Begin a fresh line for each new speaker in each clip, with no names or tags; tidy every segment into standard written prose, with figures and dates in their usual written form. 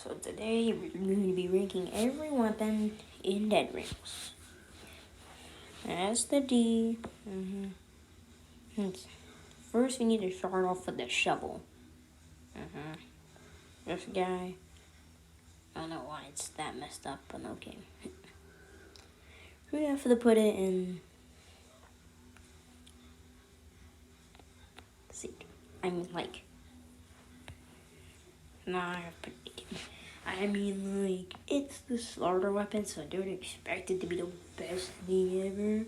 So today we're going to be ranking every weapon in Dead Rings. That's the D. First we need to start off with the shovel. This guy. I don't know why it's that messed up, but okay. We have to put it in. See, I mean like. Nah, it's the starter weapon, so I don't expect it to be the best thing ever.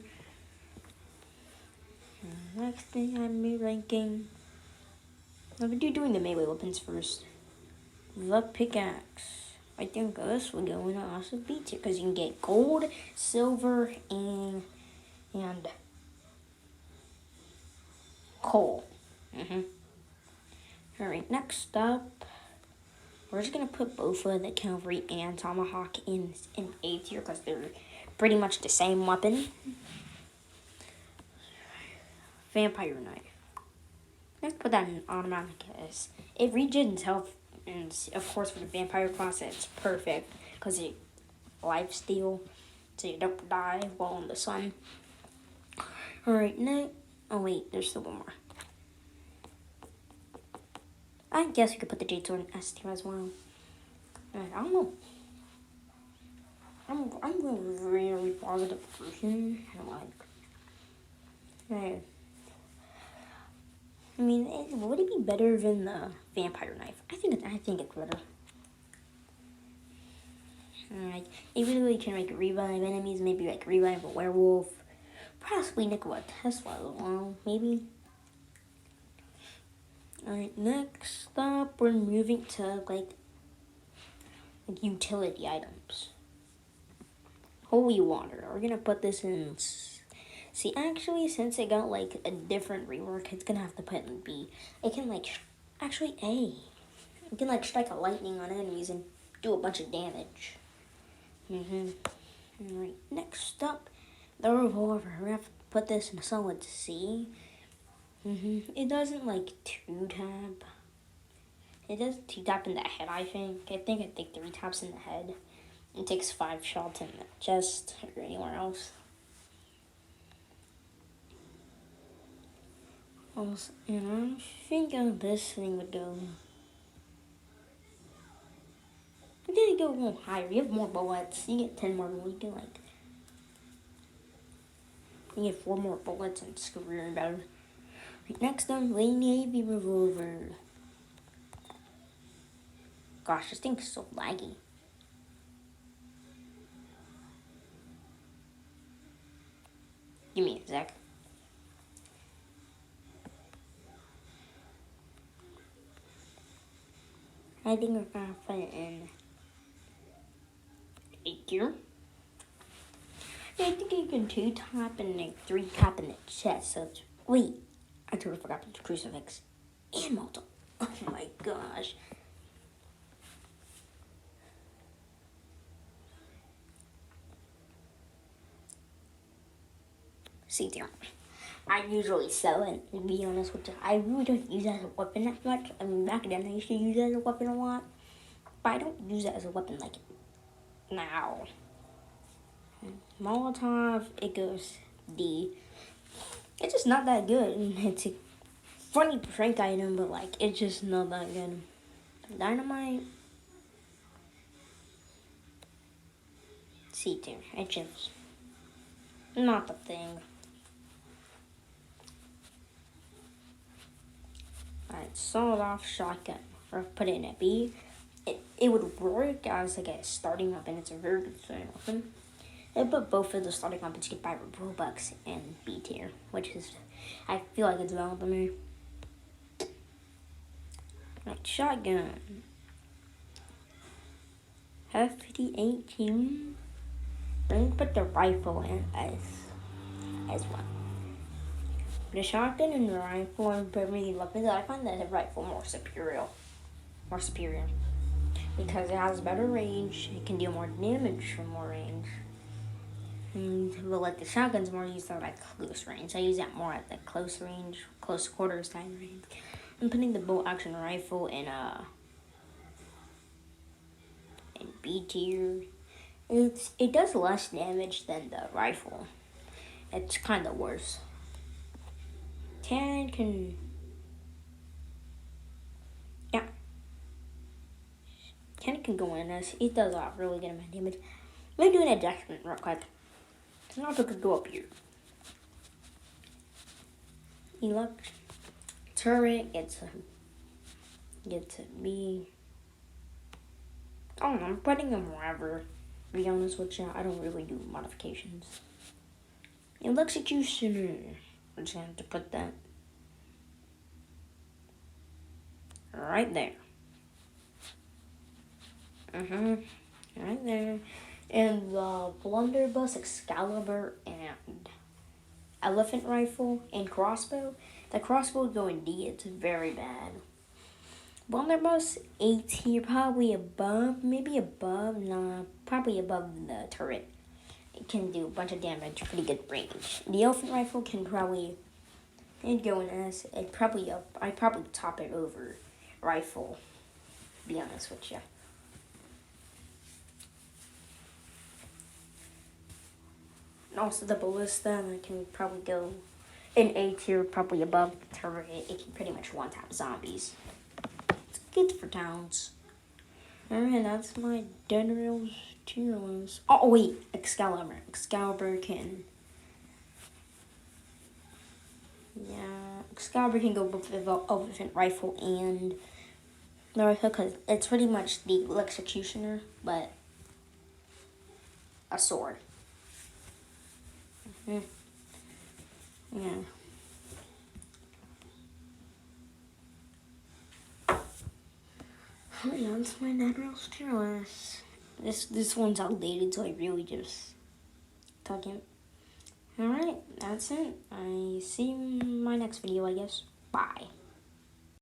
Next thing I'm be ranking. I'll be doing the melee weapons first. The pickaxe. I think this will go in an awesome B tier because you can get gold, silver, and coal. Alright, next up, we're just gonna put both of the cavalry and tomahawk in A tier because they're pretty much the same weapon. Vampire knife. Let's put that in automatic as it regens health, and of course for the vampire class it's perfect because it lifesteal, so you don't die while in the sun. Alright, next. Oh wait, there's still one more. I guess we could put the Jade Sword in S tier as well. I don't know. I'm a very positive person. Right. I mean, would it be better than the vampire knife? I think it's better. Alright, it really can like revive enemies, maybe like revive a werewolf, possibly Nikola Tesla as well, maybe. Alright, next up, we're moving to like utility items. Holy water. We're gonna put this in. See, actually, since it got like a different rework, it's gonna have to put in B. It can like actually A. It can like strike a lightning on enemies and do a bunch of damage. Alright, next up, the revolver. We're gonna have to put this in a solid C. It doesn't like 2-tap. It does 2-tap in the head, I think. I think 3 taps in the head. It takes 5 shots in the chest or anywhere else. Also, I think this thing would go. I'm gonna go a little higher. You have more bullets. You get 10 more bullets. You get 4 more bullets and it's really better. Next up, the Navy revolver. Gosh, this thing's so laggy. Give me a sec. I think we're gonna put it in A tier. I think you can 2-tap and like 3-tap in the chest. So wait, I totally forgot the crucifix and Malta. Oh my gosh. C tier. I usually sell it, to be honest with you. I really don't use it as a weapon that much. I mean, back then I used to use it as a weapon a lot. But I don't use it as a weapon like now. Molotov, it goes D. It's just not that good. It's a funny prank item, but like, it's just not that good. Dynamite. C tier. It's just not the thing. Alright, sawed off shotgun. Or put it in a B. It would work as like a starting weapon. It's a very good starting weapon. But both of the starting weapons you can buy Robux and B tier, which is, I feel like it's valid to me. Like shotgun. F5018. We're gonna put the rifle in as well. The shotgun and the rifle are very weapons. I find that the rifle more superior. Because it has better range, it can deal more damage from more range. But like the shotgun's more used at like close range. I use that more at the close range, close quarters time range. I'm putting the bolt action rifle in And B tier, it does less damage than the rifle. It's kind of worse. 10 can, yeah, 10 can go in this. It does a really good amount of damage. Let me do an adjustment real quick. Now if I could go up here. You look, turret gets to be. I don't know. I'm putting them wherever. To be honest with you, I don't really do modifications. Executioner. I'm just gonna have to put that right there. Right there. And the blunderbuss, Excalibur, and elephant rifle and crossbow. The crossbow going D. It's very bad. Blunderbuss A tier, probably above, probably above the turret. It can do a bunch of damage, pretty good range. The elephant rifle can probably, it'd go in S. I'd probably top it over rifle. To be honest with you. And also the ballista, I can probably go in A tier, probably above the turret. It can pretty much one-tap zombies. It's good for towns. Alright, that's my Dead Rails tier list. Oh wait, Excalibur. Excalibur can, Excalibur can go with the elephant rifle and the rifle because it's pretty much the executioner, but a sword. Yeah. Oh yeah, that's my Dead Rails tier list. This one's outdated, so I really just talking. Alright, that's it. I see you in my next video, I guess. Bye.